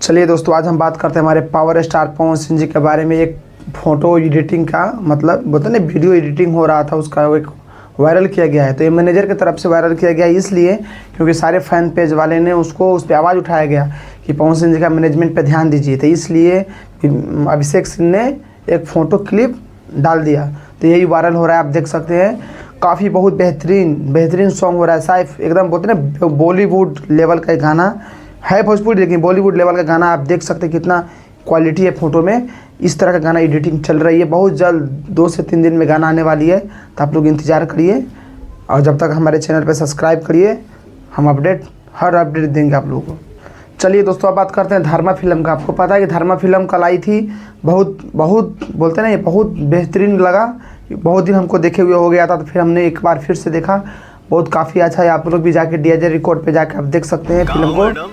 चलिए दोस्तों, आज हम बात करते हैं हमारे पावर स्टार पवन सिंह जी के बारे में। एक फ़ोटो एडिटिंग का मतलब बोलते हैं ना, वीडियो एडिटिंग हो रहा था, उसका एक वायरल किया गया है। तो ये मैनेजर की तरफ से वायरल किया गया इसलिए क्योंकि सारे फैन पेज वाले ने उसको उस पर आवाज़ उठाया गया कि पवन सिंह जी का मैनेजमेंट पे ध्यान दीजिए। तो इसलिए अभिषेक सिंह ने एक फ़ोटो क्लिप डाल दिया, तो यही वायरल हो रहा है। आप देख सकते हैं, काफ़ी बहुत बेहतरीन सॉन्ग हो रहा है। साफ एकदम बोलते हैं ना, बॉलीवुड लेवल का गाना है, भोजपुरी लेकिन बॉलीवुड लेवल का गाना। आप देख सकते हैं कितना क्वालिटी है फ़ोटो में। इस तरह का गाना एडिटिंग चल रही है। बहुत जल्द 2 से 3 दिन में गाना आने वाली है, तो आप लोग इंतज़ार करिए। और जब तक हमारे चैनल पर सब्सक्राइब करिए, हम हर अपडेट देंगे आप लोगों को। चलिए दोस्तों, अब बात करते हैं धर्मा फिल्म का। आपको पता है कि धर्मा फिल्म कल आई थी। बहुत बोलते हैं ना, ये बहुत बेहतरीन लगा। बहुत दिन हमको देखे हुए हो गया था, तो फिर हमने एक बार फिर से देखा। बहुत काफ़ी अच्छा है। आप लोग भी जाके DIJ रिकॉर्ड पे जाके आप देख सकते हैं फिल्म को।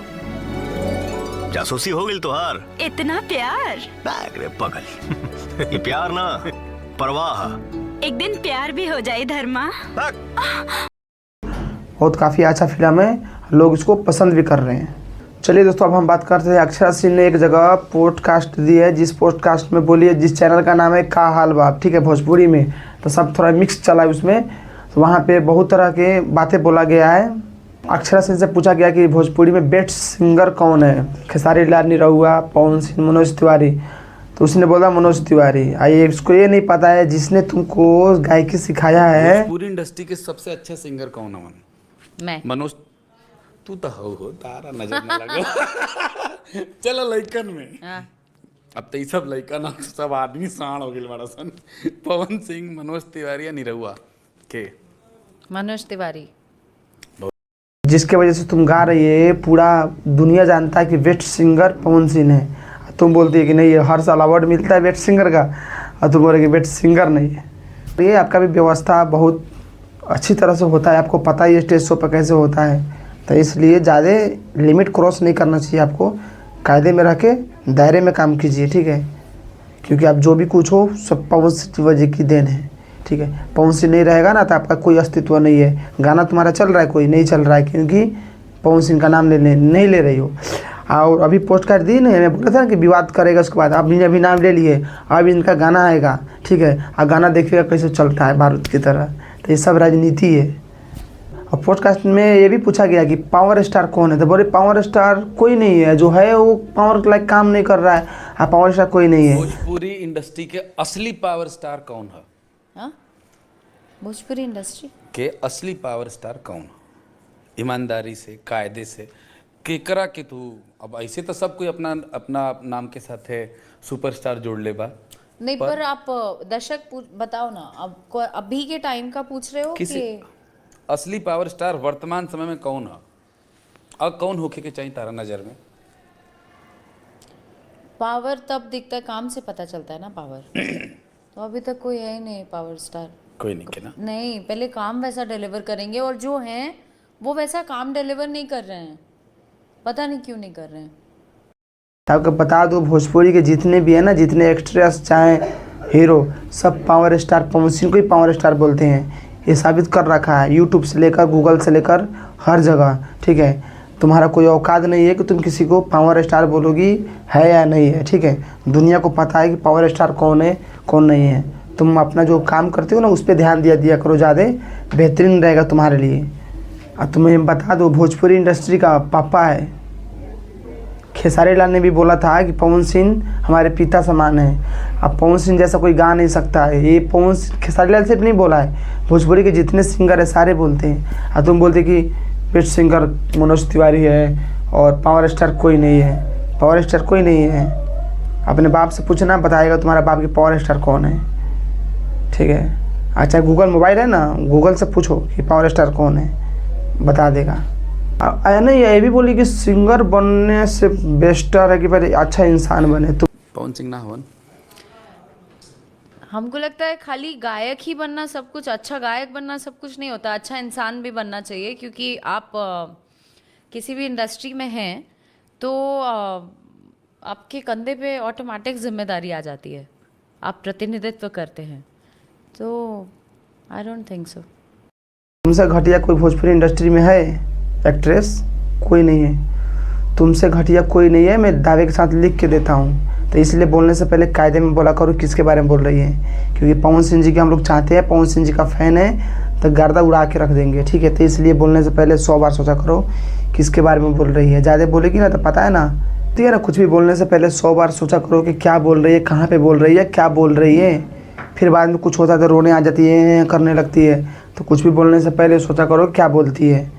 जासूसी हो गई तोहार। इतना प्यार बैग रे पगल। ये प्यार ना, परवाह। एक दिन प्यार भी हो जाए धर्मा। बहुत काफ़ी अच्छा फिल्म है, लोग इसको पसंद भी कर रहे हैं। चलिए दोस्तों, अब हम बात करते हैं। अक्षरा सिंह ने एक जगह पॉडकास्ट दी है, जिस पॉडकास्ट में बोली है, जिस चैनल का नाम है का हाल बाप, ठीक है, भोजपुरी में। तो सब थोड़ा मिक्स चला है उसमें। तो वहाँ पे बहुत तरह के बातें बोला गया है। अक्षरा सिंह से पूछा गया कि भोजपुरी में बेस्ट सिंगर कौन है। खेसारी लाल निरहुआ, पवन सिंह, मनोज तिवारी। तो उसने बोला मनोज तिवारी। आइए, उसको ये नहीं पता है जिसने तुमको गायकी सिखाया है। पूरी इंडस्ट्री के सबसे अच्छे सिंगर कौन है? मैं। मनोज। तू तो हो तारा नजर न लगा। चलो लइकन में अब तो सब लइकन सब आदमी साण हो गए बड़ा सन। पवन सिंह, मनोज तिवारी या निरहुआ के? मनोज तिवारी। जिसके वजह से तुम गा रही है, पूरा दुनिया जानता है कि बेस्ट सिंगर पवन सिंह है। तुम बोलती है कि नहीं, ये हर साल अवार्ड मिलता है बेस्ट सिंगर का, और तुम बोल रहे कि बेस्ट सिंगर नहीं है। तो ये आपका भी व्यवस्था बहुत अच्छी तरह से होता है। आपको पता ही है स्टेज शो पर कैसे होता है। तो इसलिए ज़्यादा लिमिट क्रॉस नहीं करना चाहिए। आपको कायदे में रह के दायरे में काम कीजिए, ठीक है। क्योंकि आप जो भी कुछ हो, सब पवन सिंह जी की देन है, ठीक है। पवन सिंह नहीं रहेगा ना, तो आपका कोई अस्तित्व नहीं है। गाना तुम्हारा चल रहा है, कोई नहीं चल रहा है, क्योंकि पवन सिंह का नाम नहीं ले रही हो। और अभी पोस्ट कर दी नहीं, मैं बोला था ना कि विवाद करेगा, उसके बाद अभी नाम ले लिए। अब इनका गाना आएगा, ठीक है। और गाना देखिएगा कैसे चलता है बारूद की तरह। तो ये सब राजनीति है। और पॉडकास्ट में ये भी पूछा गया कि पावर स्टार कौन है। तो बोले पावर स्टार कोई नहीं है, जो है वो पावर लाइक काम नहीं कर रहा है। हाँ, पावर स्टार कोई नहीं है। भोजपुरी इंडस्ट्री के असली पावर स्टार कौन है? हाँ? भोजपुरी इंडस्ट्री के असली पावर स्टार कौन है? ईमानदारी से, कायदे से केकरा के तू? अब ऐसे तो सब कोई अपना अपना नाम के साथ है सुपरस्टार जोड़ ले बा। नहीं, पर आप दर्शक बताओ ना, आपको अभी के टाइम का पूछ रहे हो कि असली पावर स्टार वर्तमान समय में कौन है और कौन होके के चाहिए तारा नजर में? पावर तब दिखता है, काम से पता चलता है ना पावर। तो अभी तक कोई है ही नहीं पावर स्टार। कोई नहीं के ना? नहीं, पहले काम वैसा डिलीवर करेंगे, और जो हैं वो वैसा काम डिलीवर नहीं कर रहे हैं। पता नहीं क्यों नहीं कर रहे हैं। आपको बता दो, भोजपुरी के जितने भी है ना, जितने एक्ट्रेस चाहे हीरो, सब पावर स्टार पवन सिंह को ही पावर स्टार बोलते हैं। ये साबित कर रखा है, यूट्यूब से लेकर गूगल से लेकर हर जगह, ठीक है। तुम्हारा कोई औकात नहीं है कि तुम किसी को पावर स्टार बोलोगी है या नहीं है, ठीक है। दुनिया को पता है कि पावर स्टार कौन है कौन नहीं है। तुम अपना जो काम करते हो ना, उस पर ध्यान दिया करो, ज़्यादा बेहतरीन रहेगा तुम्हारे लिए। और तुम्हें बता दो, भोजपुरी इंडस्ट्री का पापा है। खेसारी लाल ने भी बोला था कि पवन सिंह हमारे पिता समान है। अब पवन सिंह जैसा कोई गा नहीं सकता है। ये खेसारी लाल सिर्फ नहीं बोला है, भोजपुरी के जितने सिंगर है सारे बोलते हैं। और तुम बोलते कि बेस्ट सिंगर मनोज तिवारी है और पावर स्टार कोई नहीं है। पावर स्टार कोई नहीं है। अपने बाप से पूछना, बताएगा तुम्हारा बाप की पावर स्टार कौन है, ठीक है। अच्छा, गूगल मोबाइल है ना, गूगल से पूछो कि पावर स्टार कौन है, बता देगा। नहीं, ये भी बोली कि सिंगर बनने से बेस्टर है कि पहले अच्छा इंसान बने। तो पवन सिंह ना हो? हमको लगता है खाली गायक ही बनना सब कुछ, अच्छा गायक बनना सब कुछ नहीं होता। अच्छा इंसान भी बनना चाहिए, क्योंकि आप किसी भी इंडस्ट्री में हैं तो आपके कंधे पे ऑटोमेटिक जिम्मेदारी आ जाती है। आप प्रतिनिधित्व करते हैं, तो आई डोंट थिंक सो। तुमसे घटिया कोई भोजपुरी इंडस्ट्री में है एक्ट्रेस? कोई नहीं है। तुमसे घटिया कोई नहीं है, मैं दावे के साथ लिख के देता हूँ। तो इसलिए बोलने से पहले कायदे में बोला करो किसके बारे में बोल रही है, क्योंकि पवन सिंह जी के हम लोग चाहते हैं, पवन सिंह जी का फ़ैन है तो गर्दा उड़ा के रख देंगे, ठीक है। तो इसलिए बोलने से पहले 100 बार सोचा करो किसके बारे में बोल रही है। ज़्यादा बोलेगी ना तो पता है ना, ठीक है ना, कुछ भी बोलने से पहले 100 बार सोचा करो कि क्या बोल रही है, कहाँ पे बोल रही है, क्या बोल रही है। फिर बाद में कुछ होता है तो रोने आ जाती है, करने लगती है। तो कुछ भी बोलने से पहले सोचा करो क्या बोलती है।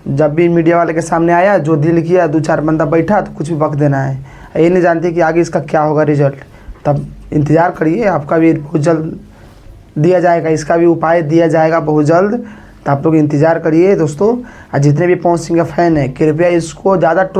जब भी मीडिया वाले के सामने आया, जो दिल किया, 2-4 बंदा बैठा तो कुछ भी बक देना है। ये नहीं जानते कि आगे इसका क्या होगा रिजल्ट। तब इंतज़ार करिए, आपका भी बहुत जल्द दिया जाएगा, इसका भी उपाय दिया जाएगा बहुत जल्द। तो आप लोग इंतज़ार करिए दोस्तों। और जितने भी पवन सिंह का फ़ैन है कृपया इसको ज़्यादा